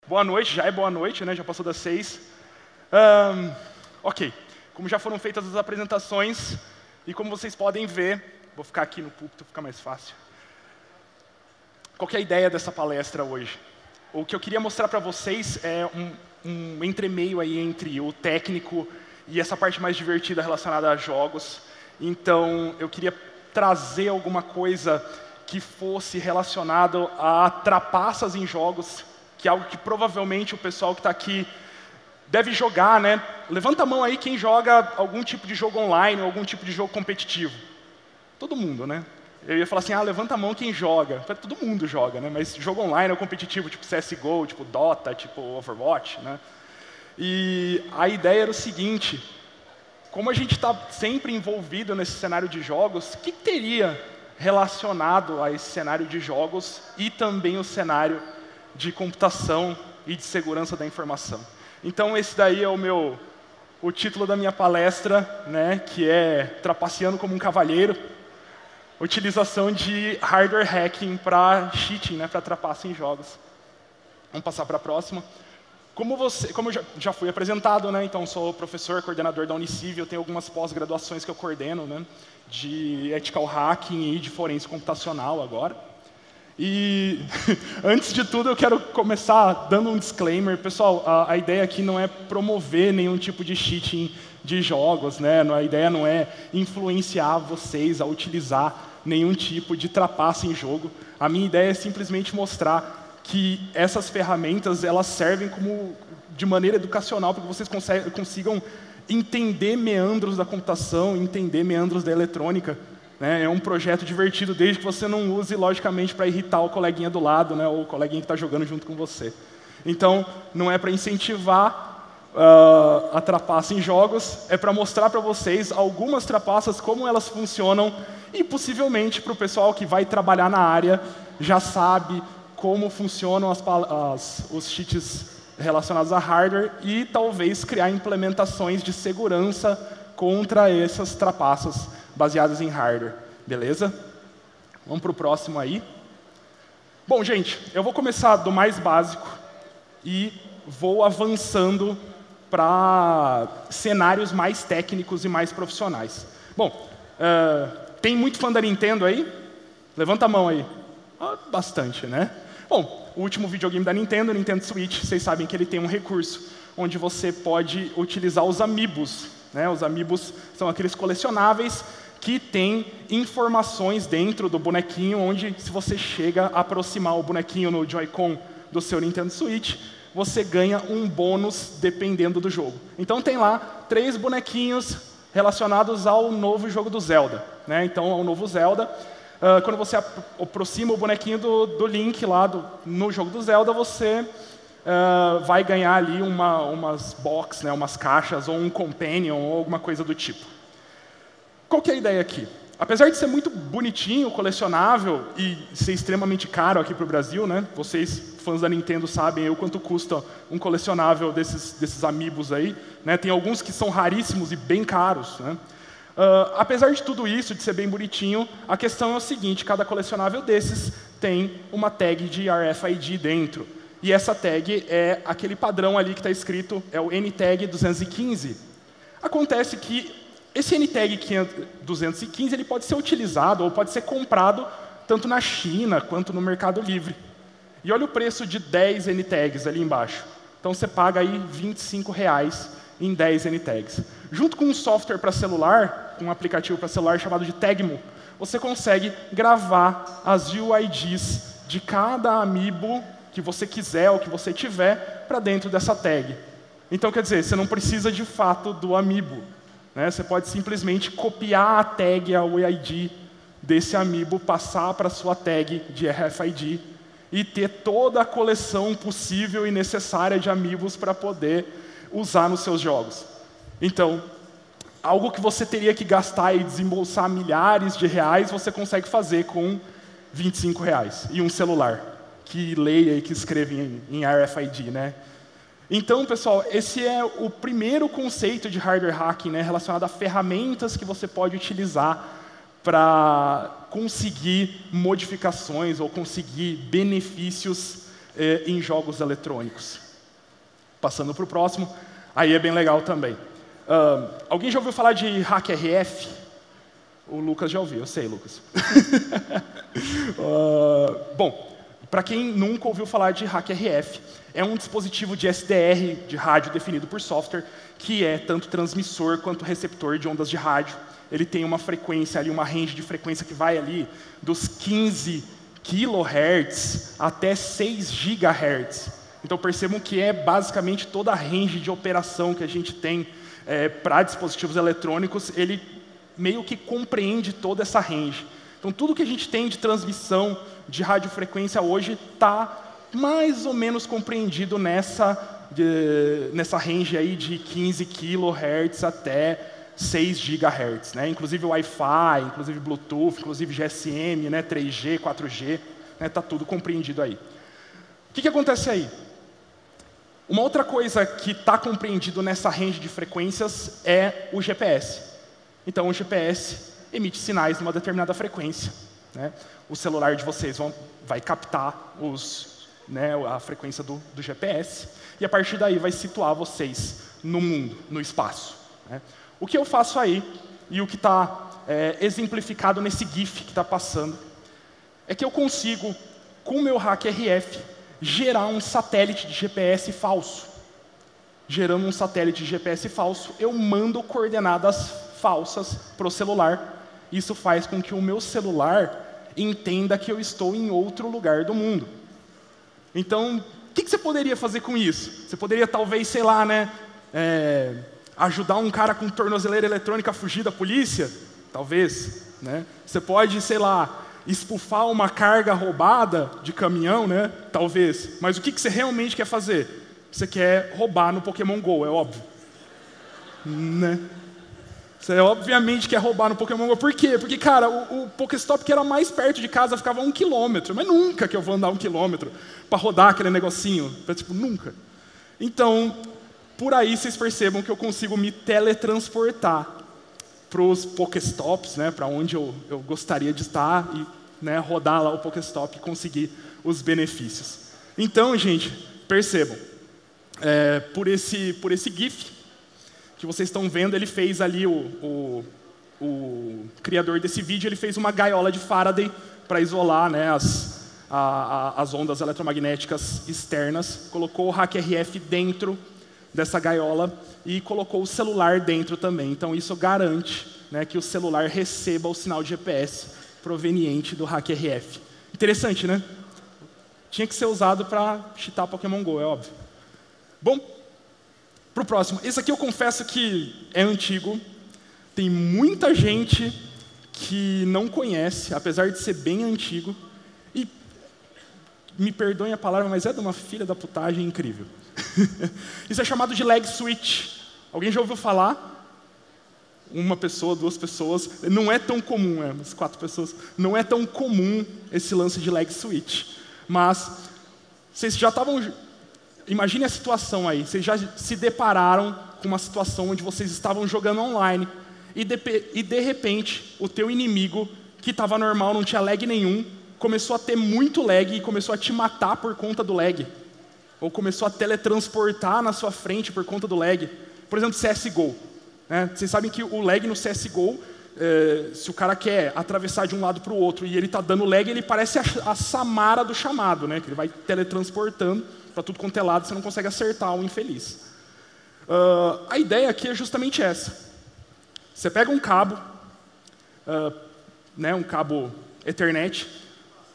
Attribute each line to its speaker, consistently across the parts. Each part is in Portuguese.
Speaker 1: Boa noite, já é boa noite, né? Já passou das 6. Ok, como já foram feitas as apresentações, e como vocês podem ver, vou ficar aqui no púlpito, fica mais fácil. Qual que é a ideia dessa palestra hoje? O que eu queria mostrar para vocês é um entremeio aí entre o técnico e essa parte mais divertida relacionada a jogos. Então, eu queria trazer alguma coisa que fosse relacionado a trapaças em jogos, que é algo que provavelmente o pessoal que está aqui deve jogar, né? Levanta a mão aí quem joga algum tipo de jogo online ou algum tipo de jogo competitivo. Todo mundo, né? Eu ia falar assim, levanta a mão quem joga. Todo mundo joga, né? Mas jogo online ou competitivo, tipo CSGO, tipo Dota, tipo Overwatch, né? E a ideia era o seguinte, como a gente está sempre envolvido nesse cenário de jogos, o que teria relacionado a esse cenário de jogos e também o cenário de computação e de segurança da informação? Então esse daí é o título da minha palestra, né, que é Trapaceando como um Cavalheiro, utilização de hardware hacking para cheating, né, para trapaça em jogos. Vamos passar para a próxima. Como eu já fui apresentado, né, então sou professor, coordenador da Unicivil, eu tenho algumas pós-graduações que eu coordeno, né, de ethical hacking e de forense computacional agora. E antes de tudo eu quero começar dando um disclaimer. Pessoal, a ideia aqui não é promover nenhum tipo de cheating de jogos, né? A ideia não é influenciar vocês a utilizar nenhum tipo de trapaça em jogo. A minha ideia é simplesmente mostrar que essas ferramentas elas servem como de maneira educacional para que vocês consigam entender meandros da computação, entender meandros da eletrônica. É um projeto divertido, desde que você não use, logicamente, para irritar o coleguinha do lado, né, ou o coleguinha que está jogando junto com você. Então, não é para incentivar a trapaça em jogos, é para mostrar para vocês algumas trapaças, como elas funcionam, e possivelmente para o pessoal que vai trabalhar na área já sabe como funcionam os cheats relacionados a hardware e talvez criar implementações de segurança contra essas trapaças baseadas em hardware, beleza? Vamos para o próximo aí. Bom, gente, eu vou começar do mais básico e vou avançando para cenários mais técnicos e mais profissionais. Bom, tem muito fã da Nintendo aí? Levanta a mão aí. Bastante, né? Bom, o último videogame da Nintendo, o Nintendo Switch, vocês sabem que ele tem um recurso onde você pode utilizar os amiibos, né? Os amiibos são aqueles colecionáveis que tem informações dentro do bonequinho, onde se você chega a aproximar o bonequinho no Joy-Con do seu Nintendo Switch, você ganha um bônus dependendo do jogo. Então tem lá 3 bonequinhos relacionados ao novo jogo do Zelda, né? Então, ao novo Zelda, quando você aproxima o bonequinho do Link lá no jogo do Zelda, você vai ganhar ali umas box, né, umas caixas, ou um companion, ou alguma coisa do tipo. Qual que é a ideia aqui? Apesar de ser muito bonitinho, colecionável e ser extremamente caro aqui para o Brasil, né? Vocês, fãs da Nintendo, sabem o quanto custa um colecionável desses amiibos aí, né? Tem alguns que são raríssimos e bem caros, né? Apesar de tudo isso, de ser bem bonitinho, a questão é o seguinte, cada colecionável desses tem uma tag de RFID dentro. E essa tag é aquele padrão ali que está escrito, é o NTag 215. Acontece que esse NTag 215 ele pode ser utilizado ou pode ser comprado tanto na China quanto no Mercado Livre. E olha o preço de 10 NTags ali embaixo. Então você paga aí R$25 em 10 NTags. Junto com um software para celular, um aplicativo para celular chamado de Tagmo, você consegue gravar as UIDs de cada amiibo que você quiser ou que você tiver para dentro dessa tag. Então, quer dizer, você não precisa de fato do amiibo, né? Você pode simplesmente copiar a tag, a UID desse amiibo, passar para a sua tag de RFID e ter toda a coleção possível e necessária de amiibos para poder usar nos seus jogos. Então, algo que você teria que gastar e desembolsar milhares de reais, você consegue fazer com R$25 e um celular que leia e que escreva em RFID, né? Então, pessoal, esse é o primeiro conceito de hardware hacking, né, relacionado a ferramentas que você pode utilizar para conseguir modificações ou conseguir benefícios em jogos eletrônicos. Passando para o próximo, aí é bem legal também. Alguém já ouviu falar de HackRF? O Lucas já ouviu, eu sei, Lucas. Bom, para quem nunca ouviu falar de HackRF, é um dispositivo de SDR, de rádio definido por software, que é tanto transmissor quanto receptor de ondas de rádio. Ele tem uma frequência ali, uma range de frequência que vai ali dos 15 kHz até 6 GHz. Então percebam que é basicamente toda a range de operação que a gente tem para dispositivos eletrônicos, ele meio que compreende toda essa range. Então tudo que a gente tem de transmissão de radiofrequência hoje está mais ou menos compreendido nessa range aí de 15 kHz até 6 GHz, né? Inclusive Wi-Fi, inclusive Bluetooth, inclusive GSM, né? 3G, 4G, está tudo compreendido aí. O que acontece aí? Uma outra coisa que está compreendido nessa range de frequências é o GPS. Então o GPS emite sinais numa determinada frequência, né? O celular de vocês vai captar a frequência do GPS e a partir daí vai situar vocês no mundo, no espaço, né? O que eu faço aí, e o que está exemplificado nesse GIF que está passando, é que eu consigo, com o meu HackRF, gerar um satélite de GPS falso. Gerando um satélite de GPS falso, eu mando coordenadas falsas para o celular. Isso faz com que o meu celular entenda que eu estou em outro lugar do mundo. Então, o que você poderia fazer com isso? Você poderia talvez, sei lá, ajudar um cara com tornozeleira eletrônica a fugir da polícia? Talvez, né? Você pode, sei lá, espufar uma carga roubada de caminhão, né? Talvez. Mas o que você realmente quer fazer? Você quer roubar no Pokémon GO, é óbvio. Né? Você obviamente quer roubar no Pokémon GO. Por quê? Porque, cara, o Pokéstop que era mais perto de casa ficava 1 km. Mas nunca que eu vou andar 1 km para rodar aquele negocinho. Tipo, nunca. Então, por aí vocês percebam que eu consigo me teletransportar para os Pokéstops, né, para onde eu gostaria de estar e, né, rodar lá o Pokéstop e conseguir os benefícios. Então, gente, percebam, por esse GIF que vocês estão vendo, ele fez ali, o criador desse vídeo, ele fez uma gaiola de Faraday para isolar, né, as ondas eletromagnéticas externas, colocou o HackRF dentro dessa gaiola e colocou o celular dentro também. Então isso garante, né, que o celular receba o sinal de GPS proveniente do HackRF. Interessante, né? Tinha que ser usado para cheatar Pokémon GO, é óbvio. Bom, para o próximo. Esse aqui eu confesso que é antigo. Tem muita gente que não conhece, apesar de ser bem antigo. E, me perdoem a palavra, mas é de uma filha da putagem incrível. Isso é chamado de lag switch. Alguém já ouviu falar? Uma pessoa, 2 pessoas. Não é tão comum, umas 4 pessoas. Não é tão comum esse lance de lag switch. Mas vocês já estavam... Imagine a situação aí. Vocês já se depararam com uma situação onde vocês estavam jogando online e de repente o teu inimigo, que estava normal, não tinha lag nenhum, começou a ter muito lag e começou a te matar por conta do lag. Ou começou a teletransportar na sua frente por conta do lag. Por exemplo, CSGO. Né? Vocês sabem que o lag no CSGO, se o cara quer atravessar de um lado para o outro e ele está dando lag, ele parece a Samara do chamado, né? Que ele vai teletransportando para tudo quanto é lado, você não consegue acertar o infeliz. A ideia aqui é justamente essa. Você pega um cabo, um cabo Ethernet,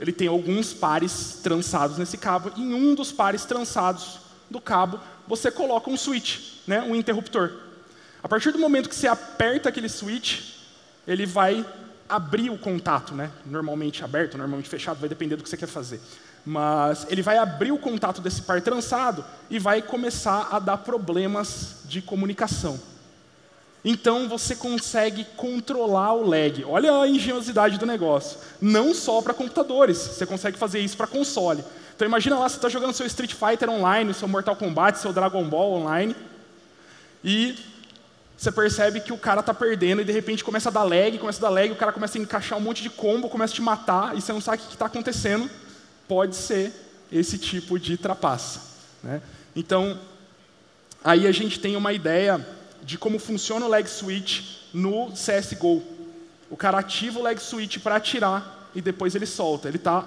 Speaker 1: ele tem alguns pares trançados nesse cabo, e em um dos pares trançados do cabo, você coloca um switch, né, um interruptor. A partir do momento que você aperta aquele switch, ele vai abrir o contato, né, normalmente aberto, normalmente fechado, vai depender do que você quer fazer. Mas ele vai abrir o contato desse par trançado e vai começar a dar problemas de comunicação. Então você consegue controlar o lag. Olha a engenhosidade do negócio. Não só para computadores, você consegue fazer isso para console. Então imagina lá, você está jogando seu Street Fighter online, seu Mortal Kombat, seu Dragon Ball online, e você percebe que o cara está perdendo e de repente começa a dar lag, o cara começa a encaixar um monte de combo, começa a te matar, e você não sabe o que está acontecendo. Pode ser esse tipo de trapaça, né? Então, aí a gente tem uma ideia de como funciona o leg switch no CSGO. O cara ativa o leg switch para atirar e depois ele solta. Ele está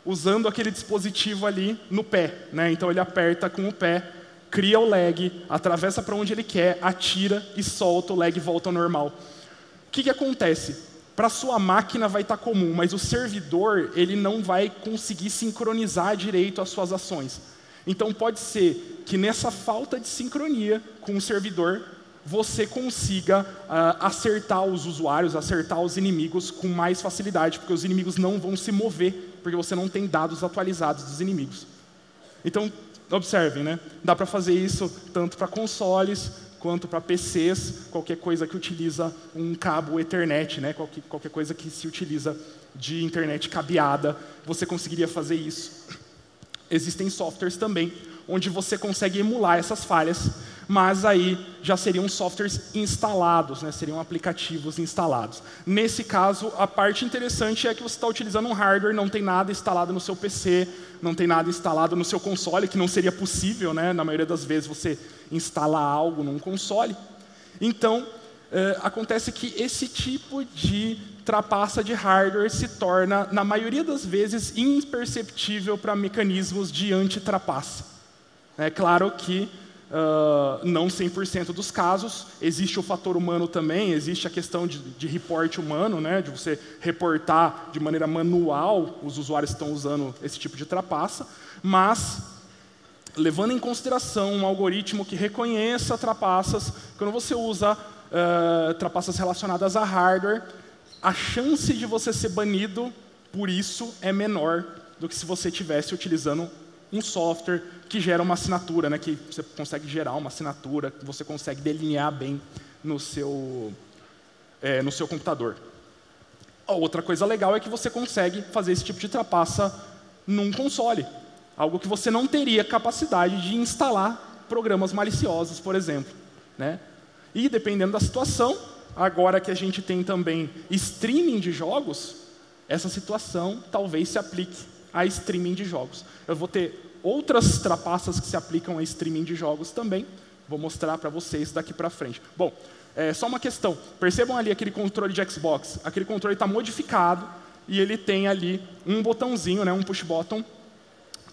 Speaker 1: usando aquele dispositivo ali no pé, né? Então ele aperta com o pé, cria o lag, atravessa para onde ele quer, atira e solta, o lag volta ao normal. O que acontece? Para a sua máquina vai estar comum, mas o servidor ele não vai conseguir sincronizar direito as suas ações. Então pode ser que nessa falta de sincronia com o servidor, você consiga acertar os usuários, acertar os inimigos com mais facilidade, porque os inimigos não vão se mover, porque você não tem dados atualizados dos inimigos. Então, observem, né? Dá para fazer isso tanto para consoles, quanto para PCs, qualquer coisa que utiliza um cabo Ethernet, né? Qualquer coisa que se utiliza de internet cabeada, você conseguiria fazer isso. Existem softwares também, onde você consegue emular essas falhas, mas aí já seriam softwares instalados, né? Seriam aplicativos instalados. Nesse caso, a parte interessante é que você está utilizando um hardware, não tem nada instalado no seu PC, não tem nada instalado no seu console, que não seria possível, né? Na maioria das vezes você instala algo num console. Então, acontece que esse tipo de trapaça de hardware se torna, na maioria das vezes, imperceptível para mecanismos de anti-trapaça. É claro que não 100% dos casos, existe o fator humano também, existe a questão de report humano, né, de você reportar de maneira manual os usuários que estão usando esse tipo de trapaça, mas, levando em consideração um algoritmo que reconheça trapaças, quando você usa trapaças relacionadas a hardware, a chance de você ser banido por isso é menor do que se você estivesse utilizando um software que gera uma assinatura, né, que você consegue gerar uma assinatura, que você consegue delinear bem no seu computador. A outra coisa legal é que você consegue fazer esse tipo de trapaça num console, algo que você não teria capacidade de instalar programas maliciosos, por exemplo, né? E dependendo da situação, agora que a gente tem também streaming de jogos, essa situação talvez se aplique a streaming de jogos. Eu vou ter outras trapaças que se aplicam a streaming de jogos também. Vou mostrar para vocês daqui para frente. Bom, só uma questão. Percebam ali aquele controle de Xbox. Aquele controle está modificado e ele tem ali um botãozinho, né, um push button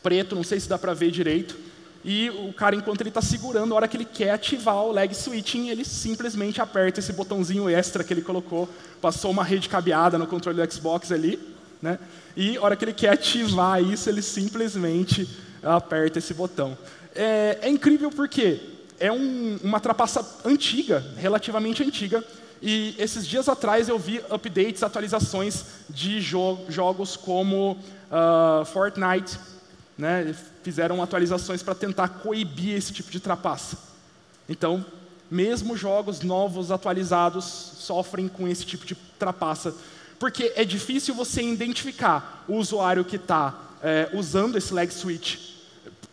Speaker 1: preto, não sei se dá para ver direito. E o cara, enquanto ele está segurando, a hora que ele quer ativar o leg switching, ele simplesmente aperta esse botãozinho extra que ele colocou, passou uma rede cabeada no controle do Xbox ali, né? E a hora que ele quer ativar isso, ele simplesmente aperta esse botão. É incrível porque é uma trapaça antiga, relativamente antiga, e esses dias atrás eu vi updates, atualizações de jogos como Fortnite, né? Fizeram atualizações para tentar coibir esse tipo de trapaça. Então, mesmo jogos novos, atualizados, sofrem com esse tipo de trapaça, porque é difícil você identificar o usuário que está usando esse leg switch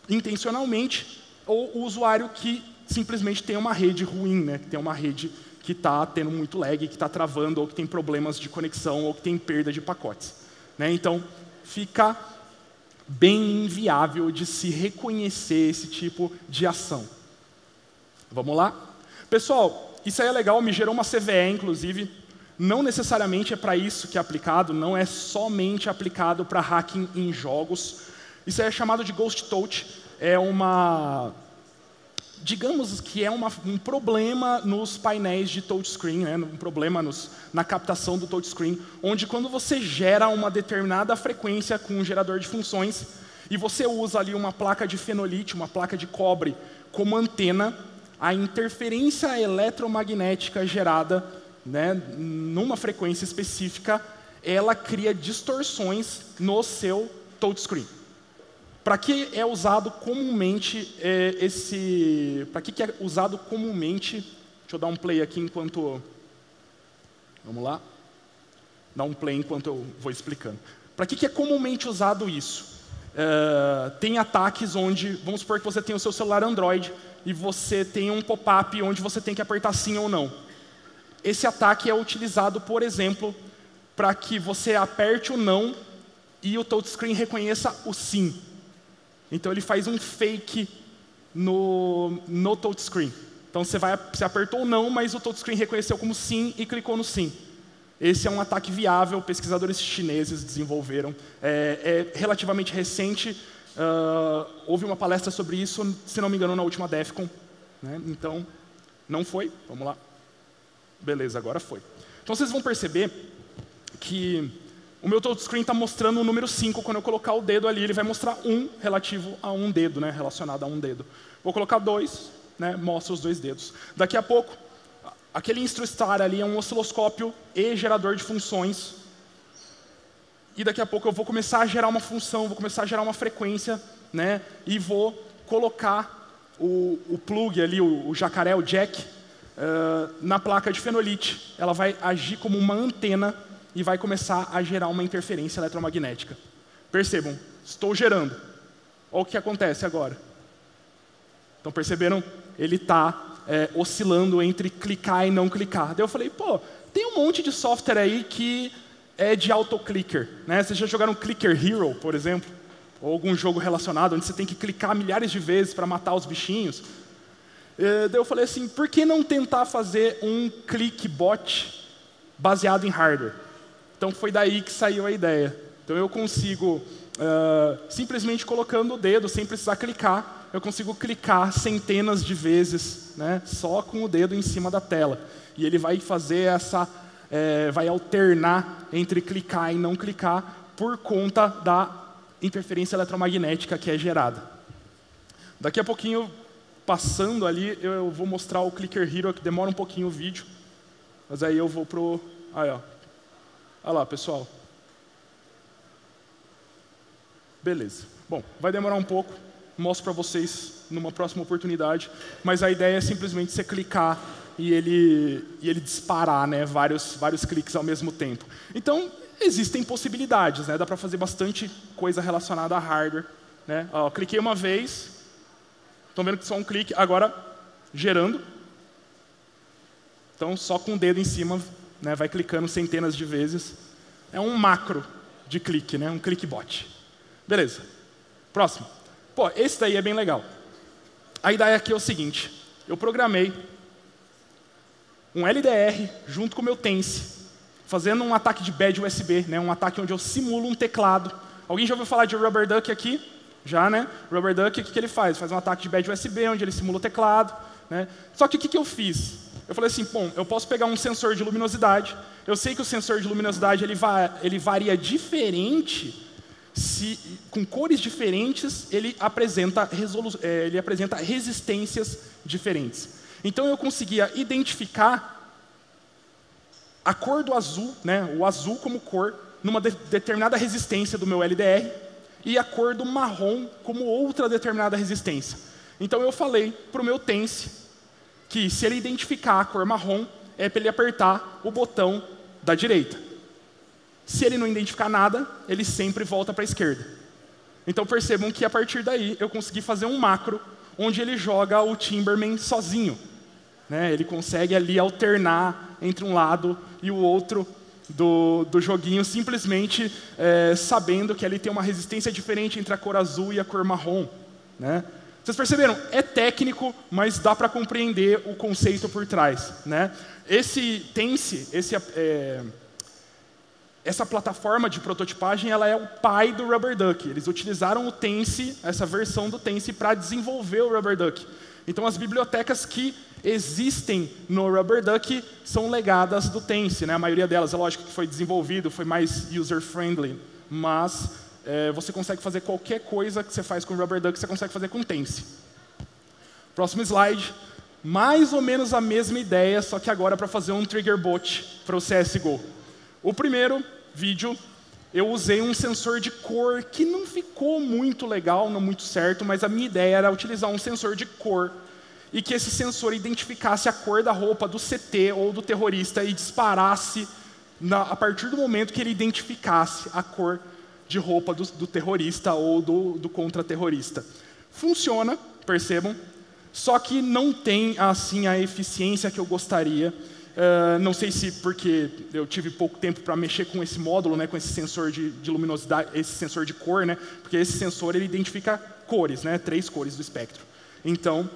Speaker 1: intencionalmente ou o usuário que simplesmente tem uma rede ruim, né? Que tem uma rede que está tendo muito lag, que está travando, ou que tem problemas de conexão, ou que tem perda de pacotes, né? Então, fica bem inviável de se reconhecer esse tipo de ação. Vamos lá? Pessoal, isso aí é legal, me gerou uma CVE, inclusive. Não necessariamente é para isso que é aplicado, não é somente aplicado para hacking em jogos. Isso aí é chamado de Ghost Touch. É digamos que é um problema nos painéis de touchscreen, né? Um problema na captação do touchscreen, onde quando você gera uma determinada frequência com um gerador de funções e você usa ali uma placa de fenolite, uma placa de cobre como antena, a interferência eletromagnética gerada, né, numa frequência específica, ela cria distorções no seu touchscreen. Para que é usado comumente Para que é usado comumente? Deixa eu dar um play aqui enquanto... Vamos lá? Dar um play enquanto eu vou explicando. Para que é comumente usado isso? Tem ataques onde, vamos supor que você tem o seu celular Android e você tem um pop-up onde você tem que apertar sim ou não. Esse ataque é utilizado, por exemplo, para que você aperte o não e o touchscreen reconheça o sim. Então ele faz um fake no touchscreen. Então você apertou não, mas o touchscreen reconheceu como sim e clicou no sim. Esse é um ataque viável, pesquisadores chineses desenvolveram. É relativamente recente, houve uma palestra sobre isso, se não me engano, na última DEFCON. Né? Então, não foi, vamos lá. Beleza, agora foi. Então vocês vão perceber que o meu touchscreen está mostrando o número 5. Quando eu colocar o dedo ali, ele vai mostrar 1 relativo a um dedo, né? Relacionado a um dedo. Vou colocar 2, né? Mostra os 2 dedos. Daqui a pouco, aquele InstruStar ali é um osciloscópio e gerador de funções. E daqui a pouco eu vou começar a gerar uma função, vou começar a gerar uma frequência, né? E vou colocar o plug ali, o jacaré, o jack, na placa de fenolite. Ela vai agir como uma antena e vai começar a gerar uma interferência eletromagnética. Percebam, estou gerando. Olha o que acontece agora. Então perceberam? Ele está oscilando entre clicar e não clicar. Daí eu falei, pô, tem um monte de software aí que é de autoclicker. Né? Vocês já jogaram Clicker Hero, por exemplo? Ou algum jogo relacionado, onde você tem que clicar milhares de vezes para matar os bichinhos. Daí eu falei assim, por que não tentar fazer um clickbot baseado em hardware? Então foi daí que saiu a ideia. Então eu consigo, simplesmente colocando o dedo, sem precisar clicar, eu consigo clicar centenas de vezes, né, só com o dedo em cima da tela. E ele vai fazer vai alternar entre clicar e não clicar por conta da interferência eletromagnética que é gerada. Daqui a pouquinho, passando ali, eu vou mostrar o Clicker Hero, que demora um pouquinho o vídeo. Mas aí eu vou pro... Aí, ó. Olha lá, pessoal. Beleza. Bom, vai demorar um pouco. Mostro para vocês numa próxima oportunidade. Mas a ideia é simplesmente você clicar e ele disparar, né, vários cliques ao mesmo tempo. Então, existem possibilidades, né? Dá para fazer bastante coisa relacionada a hardware. Né? Ó, cliquei uma vez. Estão vendo que só um clique. Agora, gerando. Então, só com o dedo em cima, né, vai clicando centenas de vezes. É um macro de clique, né? Um clickbot. Beleza. Próximo. Pô, esse daí é bem legal. A ideia aqui é o seguinte. Eu programei um LDR junto com o meu Tense, fazendo um ataque de bad USB, né? Um ataque onde eu simulo um teclado. Alguém já ouviu falar de Rubber Duck aqui? Já, né? Rubber Duck, o que ele faz? Faz um ataque de bad USB, onde ele simula o teclado. Né? Só que o que eu fiz? Eu falei assim, bom, eu posso pegar um sensor de luminosidade. Eu sei que o sensor de luminosidade ele varia diferente, com cores diferentes, ele apresenta resistências diferentes. Então eu conseguia identificar a cor do azul, né, o azul como cor, numa determinada resistência do meu LDR, e a cor do marrom como outra determinada resistência. Então eu falei para o meu Tense que se ele identificar a cor marrom, é para ele apertar o botão da direita. Se ele não identificar nada, ele sempre volta para a esquerda. Então percebam que a partir daí eu consegui fazer um macro onde ele joga o Timberman sozinho. Né? Ele consegue ali alternar entre um lado e o outro do joguinho, simplesmente sabendo que ali tem uma resistência diferente entre a cor azul e a cor marrom. Né? Vocês perceberam? É técnico, mas dá para compreender o conceito por trás. Né? Esse Tense, essa plataforma de prototipagem, ela é o pai do Rubber Duck. Eles utilizaram o Tense, essa versão do Tense, para desenvolver o Rubber Duck. Então, as bibliotecas que existem no Rubber Duck são legadas do Tense. Né? A maioria delas, é lógico que foi desenvolvido, foi mais user-friendly, mas você consegue fazer qualquer coisa que você faz com o Rubber Duck, você consegue fazer com o Tense. Próximo slide. Mais ou menos a mesma ideia, só que agora para fazer um trigger bot para o CSGO. O primeiro vídeo, eu usei um sensor de cor que não ficou muito legal, não muito certo, mas a minha ideia era utilizar um sensor de cor e que esse sensor identificasse a cor da roupa do CT ou do terrorista e disparasse a partir do momento que ele identificasse a cor de roupa do terrorista ou do contra-terrorista. Funciona, percebam, só que não tem assim a eficiência que eu gostaria. Não sei se porque eu tive pouco tempo para mexer com esse módulo, né, com esse sensor de luminosidade, esse sensor de cor, né, porque esse sensor ele identifica cores, né? 3 cores do espectro. Então,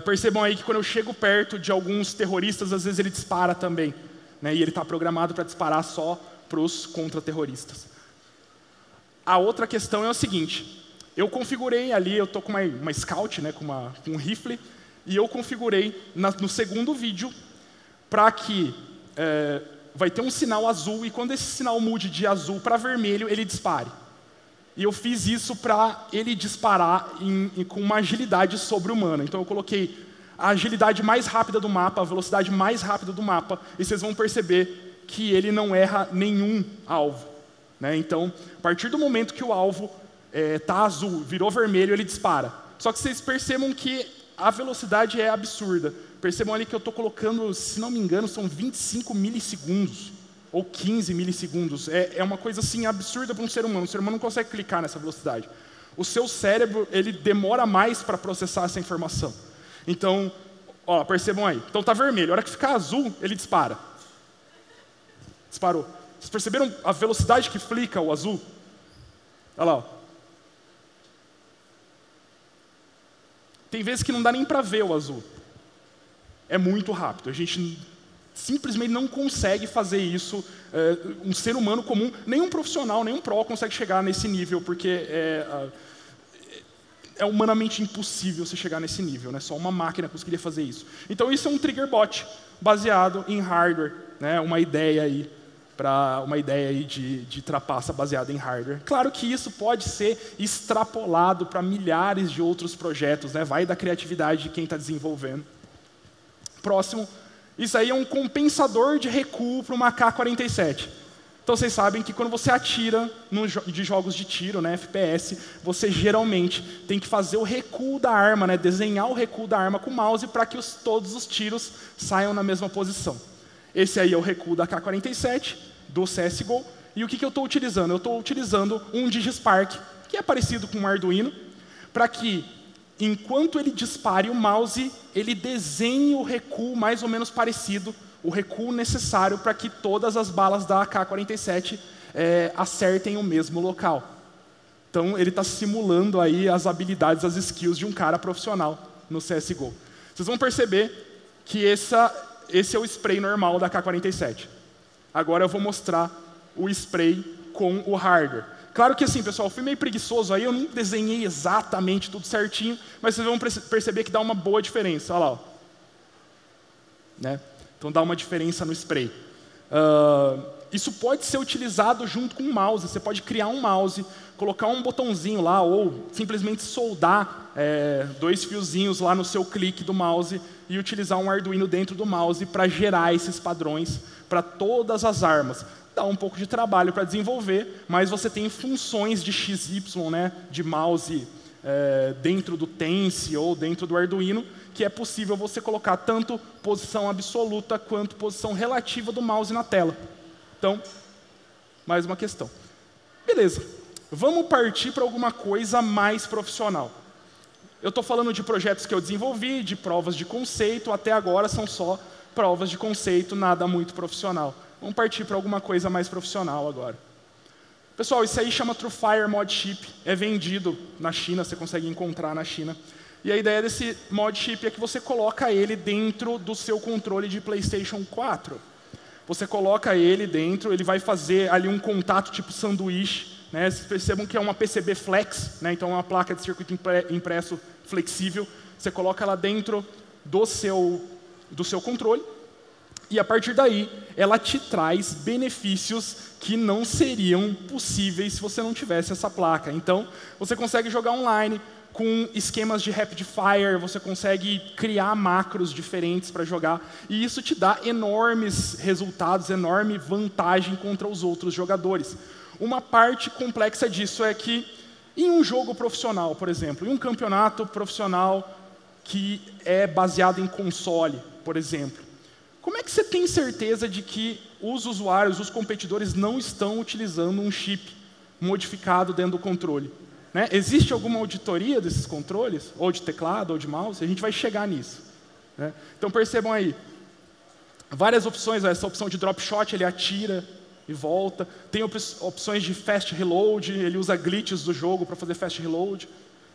Speaker 1: percebam aí que quando eu chego perto de alguns terroristas, às vezes ele dispara também, né? E ele está programado para disparar só para os contra-terroristas. A outra questão é o seguinte, eu configurei ali, eu estou com uma Scout, né? com um rifle, e eu configurei no segundo vídeo para que vai ter um sinal azul, e quando esse sinal mude de azul para vermelho, ele dispare. E eu fiz isso para ele disparar com uma agilidade sobre-humana. Então eu coloquei a agilidade mais rápida do mapa, a velocidade mais rápida do mapa, e vocês vão perceber que ele não erra nenhum alvo, né? Então, a partir do momento que o alvo está azul, virou vermelho, ele dispara. Só que vocês percebam que a velocidade é absurda. Percebam ali que eu estou colocando, se não me engano, são 25 milissegundos. Ou 15 milissegundos. É uma coisa assim absurda para um ser humano. O ser humano não consegue clicar nessa velocidade. O seu cérebro, ele demora mais para processar essa informação. Então, ó, percebam aí. Então está vermelho. A hora que ficar azul, ele dispara. Disparou. Vocês perceberam a velocidade que flica o azul? Olha lá. Ó. Tem vezes que não dá nem para ver o azul. É muito rápido. A gente simplesmente não consegue fazer isso. Um ser humano comum, nenhum profissional, nenhum pró consegue chegar nesse nível, porque é humanamente impossível você chegar nesse nível, né? Só uma máquina conseguiria fazer isso. Então isso é um trigger bot baseado em hardware, né? Uma ideia aí de trapaça baseada em hardware. Claro que isso pode ser extrapolado para milhares de outros projetos, né? Vai da criatividade de quem está desenvolvendo. Próximo. Isso aí é um compensador de recuo para uma AK-47. Então vocês sabem que quando você atira de jogos de tiro, né, FPS, você geralmente tem que fazer o recuo da arma, né, desenhar o recuo da arma com o mouse para que todos os tiros saiam na mesma posição. Esse aí é o recuo da AK-47, do CSGO. E o que eu estou utilizando? Eu estou utilizando um DigiSpark, que é parecido com um Arduino, para que enquanto ele dispare o mouse, ele desenhe o recuo mais ou menos parecido, o recuo necessário para que todas as balas da AK-47 acertem o mesmo local. Então, ele está simulando aí as habilidades, as skills de um cara profissional no CSGO. Vocês vão perceber que esse é o spray normal da AK-47. Agora eu vou mostrar o spray com o hardware. Claro que assim, pessoal, eu fui meio preguiçoso aí, eu não desenhei exatamente tudo certinho, mas vocês vão perceber que dá uma boa diferença. Olha lá. Ó. Né? Então dá uma diferença no spray. Isso pode ser utilizado junto com um mouse. Você pode criar um mouse, colocar um botãozinho lá, ou simplesmente soldar 2 fiozinhos lá no seu clique do mouse e utilizar um Arduino dentro do mouse para gerar esses padrões para todas as armas. Dá um pouco de trabalho para desenvolver, mas você tem funções de XY, né, de mouse dentro do Tense ou dentro do Arduino, que é possível você colocar tanto posição absoluta quanto posição relativa do mouse na tela. Então, mais uma questão. Beleza, vamos partir para alguma coisa mais profissional. Eu estou falando de projetos que eu desenvolvi, de provas de conceito, até agora são só provas de conceito, nada muito profissional. Vamos partir para alguma coisa mais profissional agora. Pessoal, isso aí chama TrueFire Mod Chip, é vendido na China, você consegue encontrar na China. E a ideia desse mod chip é que você coloca ele dentro do seu controle de PlayStation 4. Você coloca ele dentro, ele vai fazer ali um contato tipo sanduíche. Né? Vocês percebam que é uma PCB Flex, né? Então é uma placa de circuito impresso flexível. Você coloca ela dentro do seu controle. E a partir daí, ela te traz benefícios que não seriam possíveis se você não tivesse essa placa. Então, você consegue jogar online com esquemas de rapid fire, você consegue criar macros diferentes para jogar, e isso te dá enormes resultados, enorme vantagem contra os outros jogadores. Uma parte complexa disso é que, em um jogo profissional, por exemplo, em um campeonato profissional que é baseado em console, por exemplo, como é que você tem certeza de que os usuários, os competidores, não estão utilizando um chip modificado dentro do controle? Né? Existe alguma auditoria desses controles? Ou de teclado, ou de mouse? A gente vai chegar nisso. Né? Então percebam aí, várias opções. Essa opção de drop shot, ele atira e volta. Tem opções de fast reload, ele usa glitches do jogo para fazer fast reload.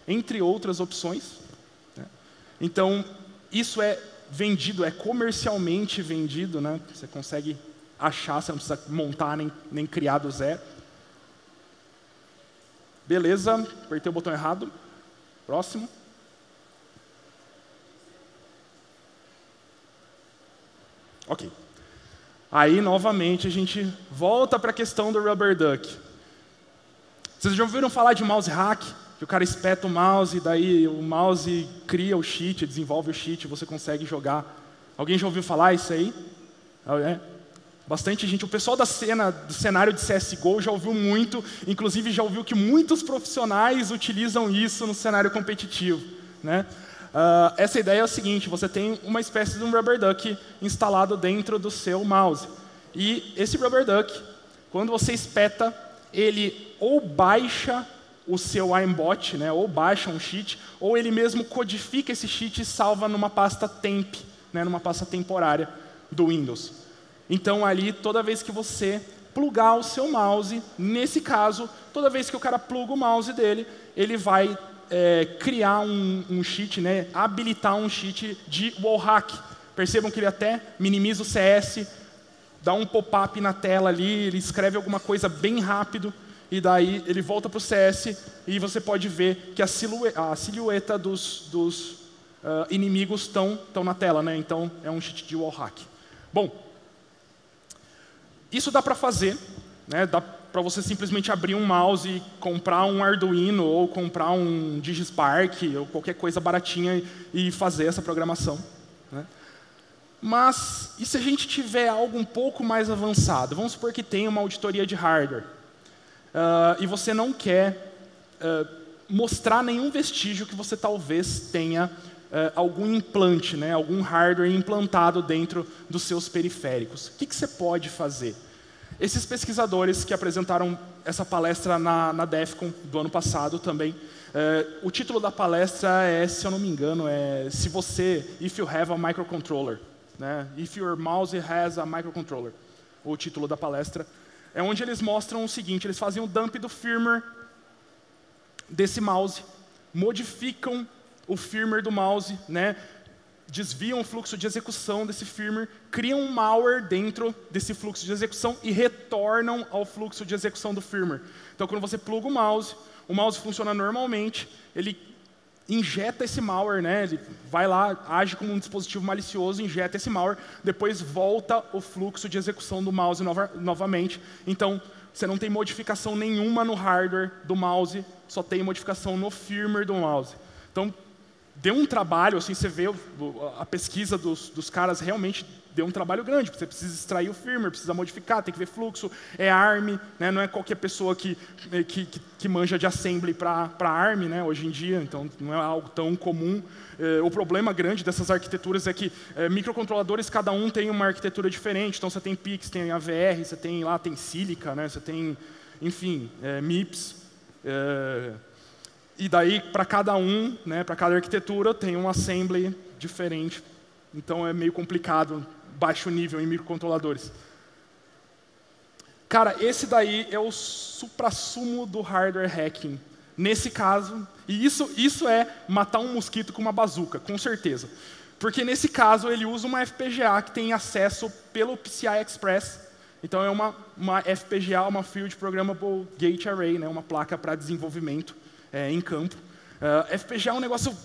Speaker 1: entre outras opções, né? Então, isso é vendido, é comercialmente vendido, né? Você consegue achar, você não precisa montar nem criar do zero. Beleza, apertei o botão errado. Próximo. Ok. Aí, novamente, a gente volta para a questão do Rubber Duck. Vocês já ouviram falar de mouse hack? Que o cara espeta o mouse, e daí o mouse cria o cheat, desenvolve o cheat, e você consegue jogar. Alguém já ouviu falar isso aí? É. Bastante gente. O pessoal do cenário de CSGO já ouviu muito, inclusive já ouviu que muitos profissionais utilizam isso no cenário competitivo, né? Essa ideia é o seguinte: você tem uma espécie de um Rubber Duck instalado dentro do seu mouse. E esse Rubber Duck, quando você espeta, ele ou baixa o seu aimbot, né, ou baixa um cheat, ou ele mesmo codifica esse cheat e salva numa pasta temp, né, numa pasta temporária do Windows. Então, ali, toda vez que você plugar o seu mouse, nesse caso, toda vez que o cara pluga o mouse dele, ele vai criar um cheat, né, habilitar um cheat de wallhack. Percebam que ele até minimiza o CS, dá um pop-up na tela ali, ele escreve alguma coisa bem rápido, e daí ele volta para o CS, e você pode ver que a silhueta dos inimigos estão na tela, né? Então, é um cheat de wallhack. Bom, isso dá para fazer, né? Dá para você simplesmente abrir um mouse e comprar um Arduino ou comprar um DigiSpark ou qualquer coisa baratinha e fazer essa programação, né? Mas, e se a gente tiver algo um pouco mais avançado? Vamos supor que tem uma auditoria de hardware e você não quer mostrar nenhum vestígio que você talvez tenha algum implante, né, algum hardware implantado dentro dos seus periféricos. O que você pode fazer? Esses pesquisadores que apresentaram essa palestra na DEF CON do ano passado também, o título da palestra é, se eu não me engano, If You Have a Microcontroller, né? If Your Mouse Has a Microcontroller, o título da palestra, é onde eles mostram o seguinte: eles fazem o dump do firmware desse mouse, modificam o firmware do mouse, né? Desviam o fluxo de execução desse firmware, criam um malware dentro desse fluxo de execução e retornam ao fluxo de execução do firmware. Então, quando você pluga o mouse funciona normalmente, ele injeta esse malware, né? Ele vai lá, age como um dispositivo malicioso, injeta esse malware, depois volta o fluxo de execução do mouse novamente. Então, você não tem modificação nenhuma no hardware do mouse, só tem modificação no firmware do mouse. Então, deu um trabalho, assim, você vê a pesquisa dos caras, realmente deu um trabalho grande, porque você precisa extrair o firmware, precisa modificar, tem que ver fluxo, é ARM, né, não é qualquer pessoa que manja de assembly para ARM, né, hoje em dia, então não é algo tão comum. O problema grande dessas arquiteturas é que microcontroladores, cada um tem uma arquitetura diferente, então você tem PIX, tem AVR, você tem lá, tem Silica, né, você tem, enfim, MIPS, e daí, para cada um, né, para cada arquitetura, tem um assembly diferente. Então, é meio complicado, baixo nível em microcontroladores. Cara, esse daí é o suprassumo do hardware hacking. Nesse caso, e isso é matar um mosquito com uma bazuca, com certeza. Porque, nesse caso, ele usa uma FPGA que tem acesso pelo PCI Express. Então, é uma FPGA, uma Field Programmable Gate Array, né, uma placa para desenvolvimento em campo. FPGA é um negócio,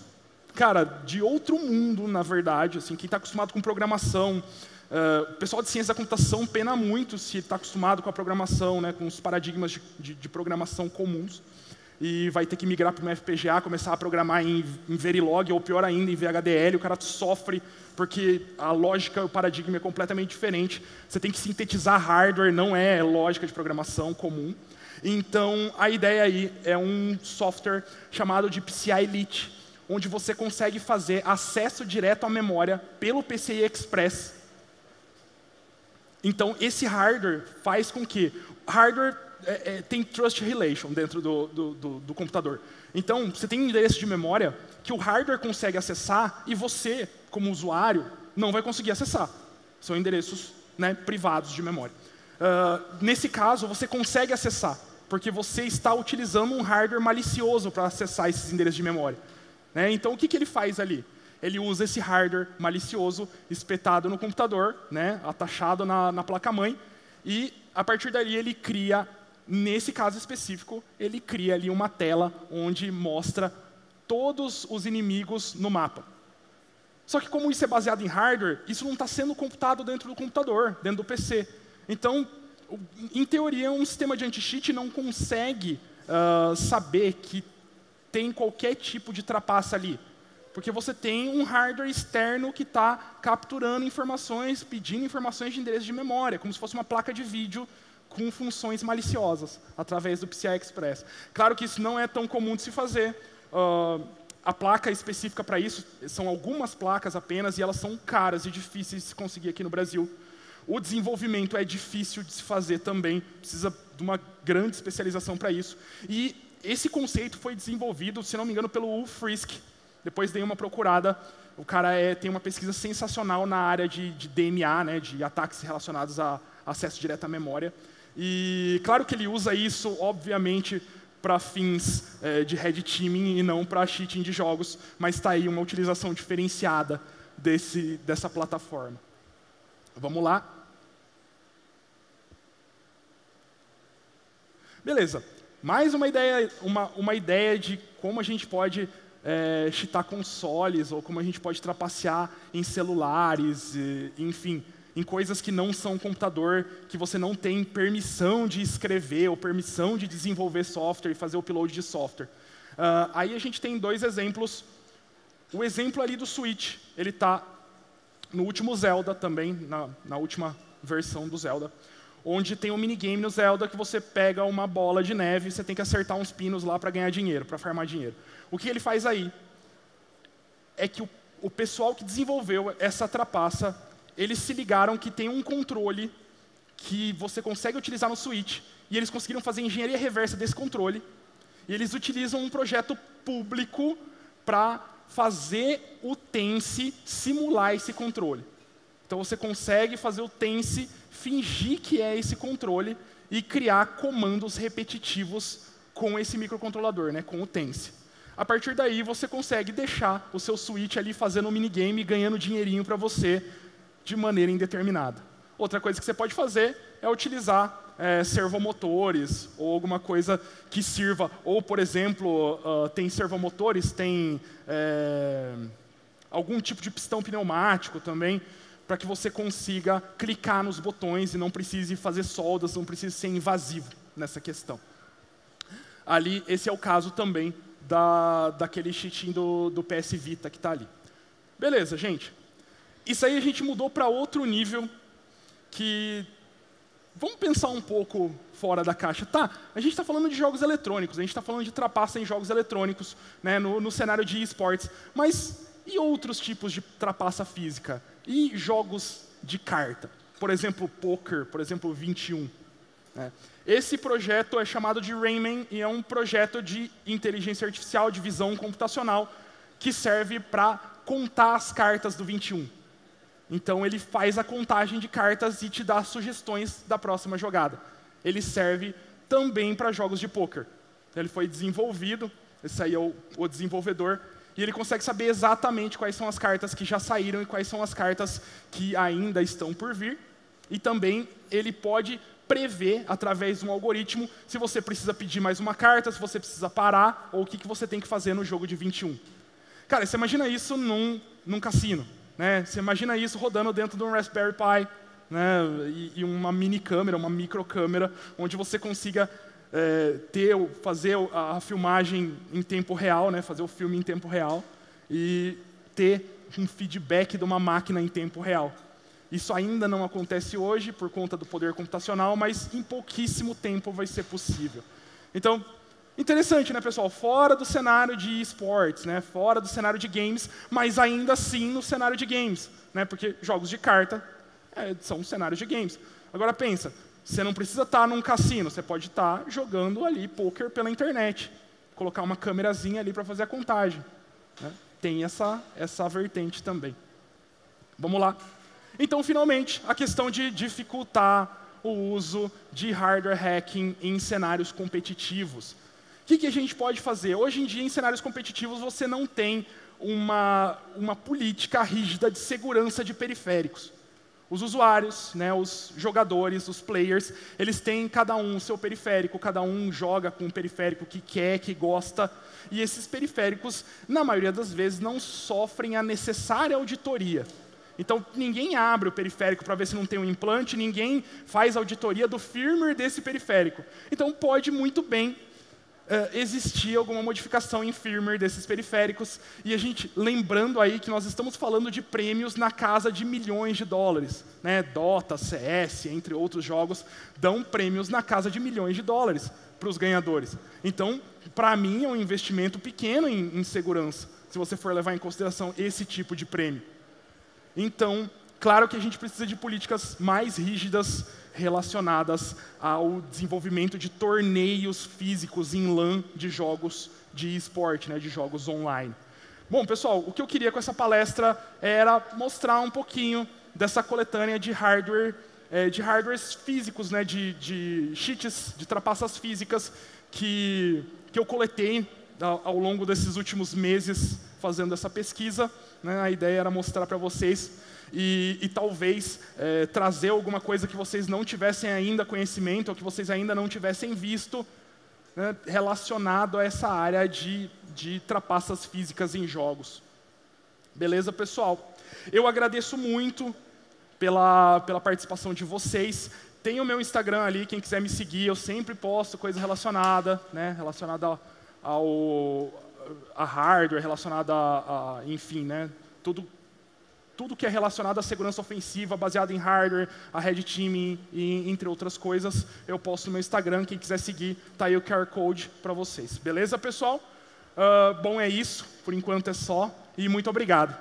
Speaker 1: cara, de outro mundo, na verdade. Assim, quem está acostumado com programação, o pessoal de ciência da computação pena muito se está acostumado com a programação, né, com os paradigmas de programação comuns, e vai ter que migrar para uma FPGA, começar a programar em Verilog, ou pior ainda, em VHDL. O cara sofre porque a lógica, o paradigma é completamente diferente. Você tem que sintetizar hardware, não é lógica de programação comum. Então, a ideia aí é um software chamado de PCI Lite, onde você consegue fazer acesso direto à memória pelo PCI Express. Então, esse hardware faz com que... Hardware tem trust relation dentro do computador. Então, você tem um endereço de memória que o hardware consegue acessar e você, como usuário, não vai conseguir acessar. São endereços, né, privados de memória. Nesse caso, você consegue acessar. porque você está utilizando um hardware malicioso para acessar esses endereços de memória. Né? Então, o que ele faz ali? Ele usa esse hardware malicioso espetado no computador, né, atachado na placa-mãe, e a partir dali ele cria, nesse caso específico, ele cria ali uma tela onde mostra todos os inimigos no mapa. Só que como isso é baseado em hardware, isso não está sendo computado dentro do computador, dentro do PC. Então, em teoria, um sistema de anti-cheat não consegue saber que tem qualquer tipo de trapaça ali. Porque você tem um hardware externo que está capturando informações, pedindo informações de endereço de memória, como se fosse uma placa de vídeo com funções maliciosas, através do PCI Express. Claro que isso não é tão comum de se fazer. A placa específica para isso são algumas placas apenas, e elas são caras e difíceis de se conseguir aqui no Brasil. O desenvolvimento é difícil de se fazer também, precisa de uma grande especialização para isso. E esse conceito foi desenvolvido, se não me engano, pelo Ulf Frisk. Depois dei uma procurada, o cara tem uma pesquisa sensacional na área de DMA, né, de ataques relacionados a acesso direto à memória. E claro que ele usa isso, obviamente, para fins de red teaming e não para cheating de jogos, mas está aí uma utilização diferenciada dessa plataforma. Vamos lá. Beleza. Mais uma ideia de como a gente pode cheatar consoles, ou como a gente pode trapacear em celulares, enfim, em coisas que não são computador, que você não tem permissão de escrever ou permissão de desenvolver software e fazer o upload de software. Aí a gente tem dois exemplos. O exemplo ali do Switch, ele está no último Zelda também, na última versão do Zelda, onde tem um minigame no Zelda que você pega uma bola de neve e você tem que acertar uns pinos lá para ganhar dinheiro, para farmar dinheiro. O que ele faz aí é que o pessoal que desenvolveu essa trapaça, eles se ligaram que tem um controle que você consegue utilizar no Switch, e eles conseguiram fazer engenharia reversa desse controle, e eles utilizam um projeto público para fazer o Tense simular esse controle. Então você consegue fazer o Tense fingir que é esse controle e criar comandos repetitivos com esse microcontrolador, né, com o Tense. A partir daí, você consegue deixar o seu Switch ali fazendo um minigame e ganhando dinheirinho para você de maneira indeterminada. Outra coisa que você pode fazer é utilizar servomotores ou alguma coisa que sirva. Ou, por exemplo, tem servomotores, tem algum tipo de pistão pneumático também, para que você consiga clicar nos botões e não precise fazer soldas, não precise ser invasivo nessa questão. Ali, esse é o caso também daquele cheating do PS Vita que está ali. Beleza, gente. Isso aí a gente mudou para outro nível que... Vamos pensar um pouco fora da caixa. Tá, a gente está falando de jogos eletrônicos, a gente está falando de trapaça em jogos eletrônicos, né, no cenário de esportes, mas e outros tipos de trapaça física? E jogos de carta? Por exemplo, poker, por exemplo, 21. Né? Esse projeto é chamado de Rayman e é um projeto de inteligência artificial, de visão computacional, que serve para contar as cartas do 21. Então ele faz a contagem de cartas e te dá sugestões da próxima jogada. Ele serve também para jogos de poker. Ele foi desenvolvido, esse aí é o desenvolvedor, e ele consegue saber exatamente quais são as cartas que já saíram e quais são as cartas que ainda estão por vir. E também ele pode prever, através de um algoritmo, se você precisa pedir mais uma carta, se você precisa parar, ou o que você tem que fazer no jogo de 21. Cara, você imagina isso num cassino. Né? Você imagina isso rodando dentro de um Raspberry Pi, né? e uma mini câmera, uma microcâmera, onde você consiga fazer a filmagem em tempo real, né? Fazer o filme em tempo real, e ter um feedback de uma máquina em tempo real. Isso ainda não acontece hoje por conta do poder computacional, mas em pouquíssimo tempo vai ser possível. Então, interessante, né, pessoal? Fora do cenário de esportes, né? Fora do cenário de games, mas ainda assim no cenário de games, né? Porque jogos de carta são cenários de games. Agora pensa, você não precisa estar num cassino, você pode estar jogando ali poker pela internet, colocar uma câmerazinha ali para fazer a contagem. Né? Tem essa vertente também. Vamos lá. Então, finalmente, a questão de dificultar o uso de hardware hacking em cenários competitivos. O que a gente pode fazer? Hoje em dia, em cenários competitivos, você não tem uma política rígida de segurança de periféricos. Os usuários, né, os jogadores, os players, eles têm cada um o seu periférico, cada um joga com um periférico que quer, que gosta, e esses periféricos, na maioria das vezes, não sofrem a necessária auditoria. Então, ninguém abre o periférico para ver se não tem um implante, ninguém faz auditoria do firmware desse periférico. Então, pode muito bem existir alguma modificação em firmware desses periféricos. E a gente, lembrando aí que nós estamos falando de prêmios na casa de milhões de dólares. Né? Dota, CS, entre outros jogos, dão prêmios na casa de milhões de dólares para os ganhadores. Então, para mim, é um investimento pequeno em segurança, se você for levar em consideração esse tipo de prêmio. Então, claro que a gente precisa de políticas mais rígidas relacionadas ao desenvolvimento de torneios físicos em LAN de jogos de esporte, né, de jogos online. Bom, pessoal, o que eu queria com essa palestra era mostrar um pouquinho dessa coletânea de hardwares físicos, né, de cheats, de trapaças físicas que eu coletei ao longo desses últimos meses fazendo essa pesquisa. Né, a ideia era mostrar para vocês e talvez trazer alguma coisa que vocês não tivessem ainda conhecimento ou que vocês ainda não tivessem visto, né, relacionado a essa área de trapaças físicas em jogos. Beleza, pessoal? Eu agradeço muito pela participação de vocês. Tem o meu Instagram ali, quem quiser me seguir, eu sempre posto coisa relacionada, né, relacionada a hardware, relacionada enfim, né, tudo que é relacionado à segurança ofensiva, baseado em hardware, a Red Teaming, e entre outras coisas, eu posto no meu Instagram. Quem quiser seguir, tá aí o QR Code para vocês. Beleza, pessoal? Bom, é isso. Por enquanto é só. E muito obrigado.